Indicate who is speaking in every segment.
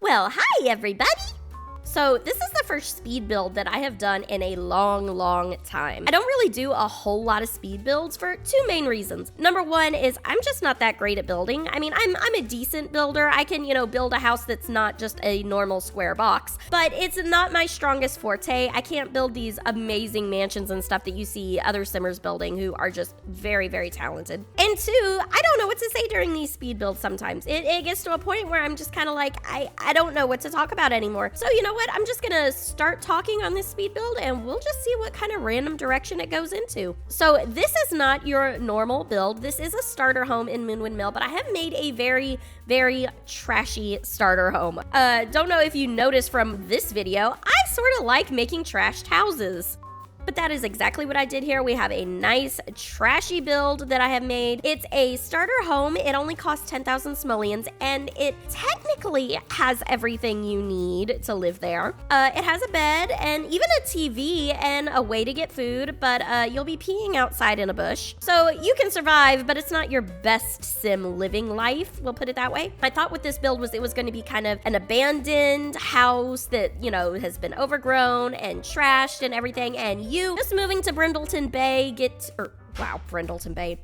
Speaker 1: Well, hi everybody! So this is the first speed build that I have done in a long time. I don't really do a whole lot of speed builds for two main reasons. Number one is I'm just not that great at building. I mean, I'm a decent builder. I can, build a house that's not just a normal square box, but it's not my strongest forte. I can't build these amazing mansions and stuff that you see other simmers building who are just very talented. And two, I don't know what to say during these speed builds sometimes. It gets to a point where I'm just kind of like, I don't know what to talk about anymore. So you know what? I'm just gonna start talking on this speed build and we'll just see what kind of random direction it goes into. So this is not your normal build. This is a starter home in Moonwood Mill, but I have made a very trashy starter home. Don't know if you noticed from this video, I sort of like making trashed houses. But that is exactly what I did here. We have a nice trashy build that I have made. It's a starter home. It only costs 10,000 simoleons and it technically has everything you need to live there. It has a bed and even a TV and a way to get food, but you'll be peeing outside in a bush. So you can survive, but it's not your best sim living life, we'll put it that way. My thought with this build was it was going to be kind of an abandoned house that, has been overgrown and trashed and everything, and you just moving to Brindleton Bay Brindleton Bay.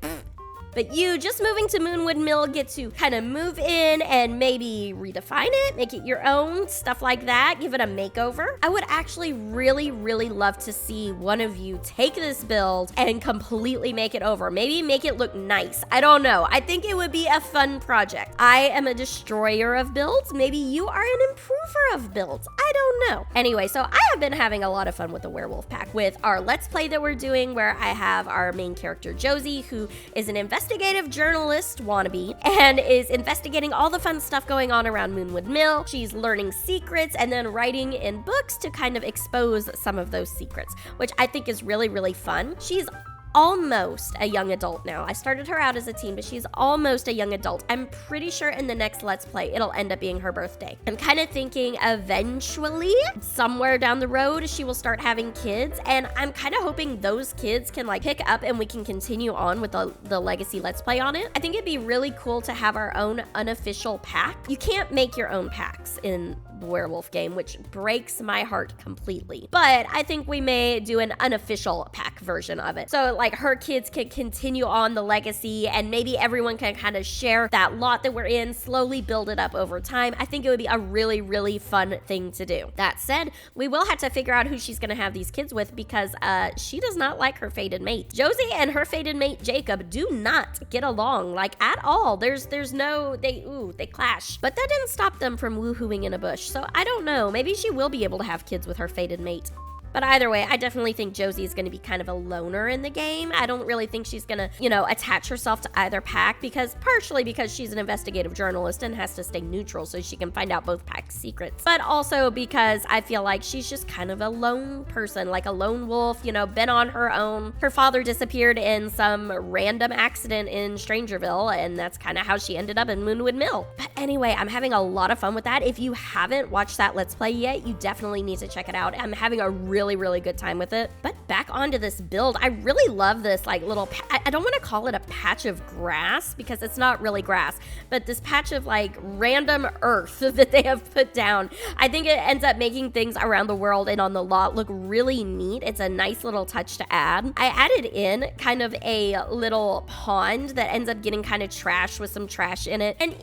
Speaker 1: But you just moving to Moonwood Mill get to kind of move in and maybe redefine it, make it your own, stuff like that, give it a makeover. I would actually really love to see one of you take this build and completely make it over. Maybe make it look nice. I don't know. I think it would be a fun project. I am a destroyer of builds. Maybe you are an improver of builds. I don't know. Anyway, so I have been having a lot of fun with the Werewolf pack with our Let's Play that we're doing, where I have our main character Josie, who is an investigative journalist wannabe and is investigating all the fun stuff going on around Moonwood Mill. She's learning secrets and then writing in books to kind of expose some of those secrets, which I think is really fun. She's almost a young adult now. I started her out as a teen, but she's almost a young adult. I'm pretty sure in the next Let's Play, it'll end up being her birthday. I'm kind of thinking eventually, somewhere down the road, she will start having kids, and I'm kind of hoping those kids can pick up and we can continue on with the Legacy Let's Play on it. I think it'd be really cool to have our own unofficial pack. You can't make your own packs in the Werewolf game, which breaks my heart completely. But I think we may do an unofficial pack version of it. So her kids can continue on the legacy and maybe everyone can kind of share that lot that we're in, slowly build it up over time. I think it would be a really fun thing to do. That said, we will have to figure out who she's going to have these kids with because she does not like her fated mate. Josie and her fated mate Jacob do not get along at all. There's no, they clash. But that didn't stop them from woohooing in a bush. So I don't know, maybe she will be able to have kids with her fated mate. But either way, I definitely think Josie is going to be kind of a loner in the game. I don't really think she's going to, attach herself to either pack partially because she's an investigative journalist and has to stay neutral so she can find out both packs' secrets. But also because I feel like she's just kind of a lone person, like a lone wolf, been on her own. Her father disappeared in some random accident in Strangerville, and that's kind of how she ended up in Moonwood Mill. But anyway, I'm having a lot of fun with that. If you haven't watched that Let's Play yet, you definitely need to check it out. I'm having a really good time with it. But back onto this build, I really love this little I don't want to call it a patch of grass because it's not really grass, but this patch of random earth that they have put down. I think it ends up making things around the world and on the lot look really neat. It's a nice little touch to add. I added in kind of a little pond that ends up getting kind of trashed with some trash in it, and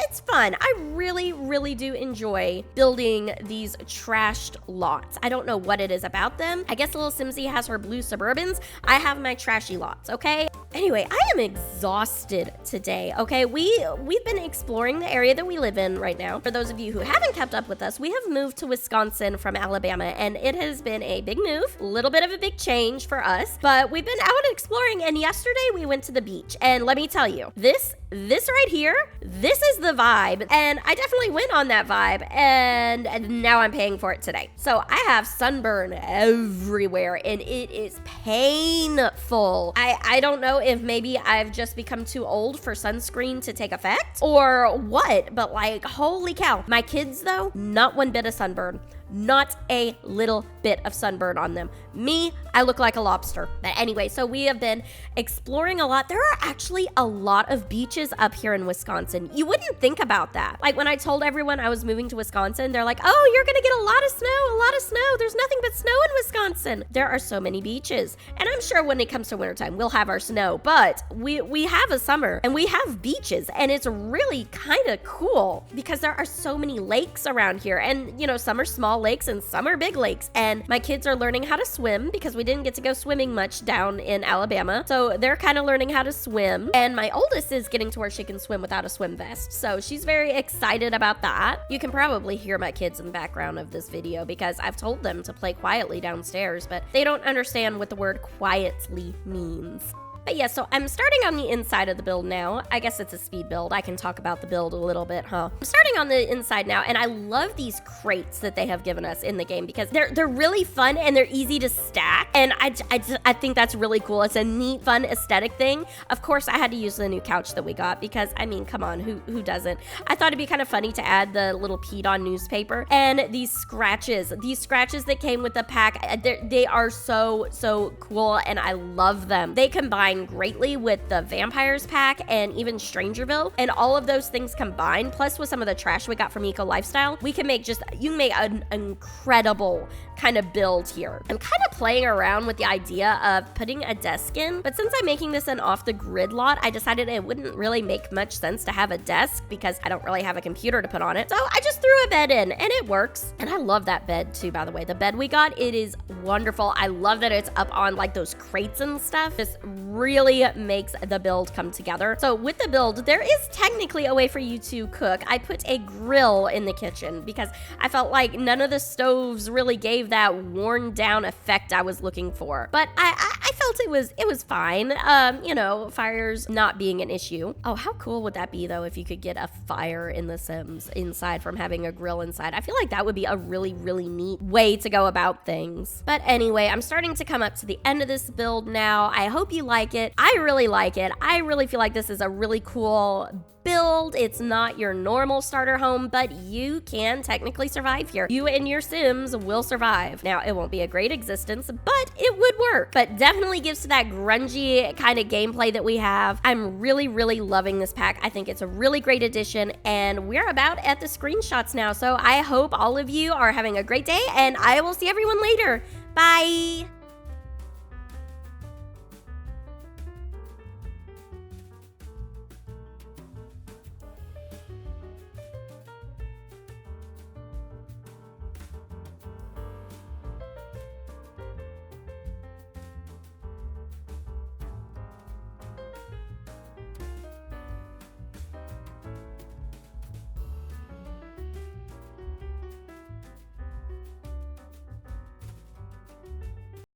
Speaker 1: it's fun. I really do enjoy building these trashed lots. I don't know what it is about them. I guess little Simsy has her blue Suburbans. I have my trashy lots, okay? Anyway, I am exhausted today, okay? We've been exploring the area that we live in right now. For those of you who haven't kept up with us, we have moved to Wisconsin from Alabama, and it has been a big move, a little bit of a big change for us, but we've been out exploring, and yesterday we went to the beach, and let me tell you, this right here, this is the vibe, and I definitely went on that vibe, and now I'm paying for it today. So I have sunburn everywhere, and it is painful. I don't know if maybe I've just become too old for sunscreen to take effect or what, but holy cow. My kids though, not one bit of sunburn. Not a little bit of sunburn on them. Me, I look like a lobster. But anyway, so we have been exploring a lot. There are actually a lot of beaches up here in Wisconsin. You wouldn't think about that. Like when I told everyone I was moving to Wisconsin, they're like, oh, you're gonna get a lot of snow. There's nothing but snow in Wisconsin. There are so many beaches. And I'm sure when it comes to wintertime, we'll have our snow, but we have a summer and we have beaches, and it's really kind of cool because there are so many lakes around here. And you know, some are small lakes and some are big lakes. And my kids are learning how to swim because we didn't get to go swimming much down in Alabama. So they're kind of learning how to swim. And my oldest is getting to where she can swim without a swim vest. So she's very excited about that. You can probably hear my kids in the background of this video because I've told them to play quietly downstairs, but they don't understand what the word quietly means. But yeah, so I'm starting on the inside of the build now. I guess it's a speed build. I can talk about the build a little bit, huh? I'm starting on the inside now, and I love these crates that they have given us in the game because they're really fun and they're easy to stack. And I think that's really cool. It's a neat, fun aesthetic thing. Of course, I had to use the new couch that we got because, I mean, come on, who doesn't? I thought it'd be kind of funny to add the little Pete on newspaper and these scratches that came with the pack. They are so cool, and I love them. They combine greatly with the Vampires pack and even Strangerville, and all of those things combined, plus with some of the trash we got from Eco Lifestyle, you can make an incredible kind of build here. I'm kind of playing around with the idea of putting a desk in, but since I'm making this an off the grid lot, I decided it wouldn't really make much sense to have a desk because I don't really have a computer to put on it. So I just threw a bed in, and it works. And I love that bed too, by the way. The bed we got, it is wonderful. I love that it's up on like those crates and stuff. Just really makes the build come together. So with the build, there is technically a way for you to cook. I put a grill in the kitchen because I felt like none of the stoves really gave that worn down effect I was looking for. But I felt it was fine. You know, fires not being an issue. Oh, how cool would that be though if you could get a fire in The Sims inside from having a grill inside? I feel like that would be a really neat way to go about things. But anyway, I'm starting to come up to the end of this build now. I hope you like it. I really like it. I really feel like this is a really cool build. It's not your normal starter home, but you can technically survive here. You and your Sims will survive. Now, it won't be a great existence, but it would work. But definitely gives to that grungy kind of gameplay that we have. I'm really loving this pack. I think it's a really great addition, and we're about at the screenshots now. So I hope all of you are having a great day, and I will see everyone later. Bye!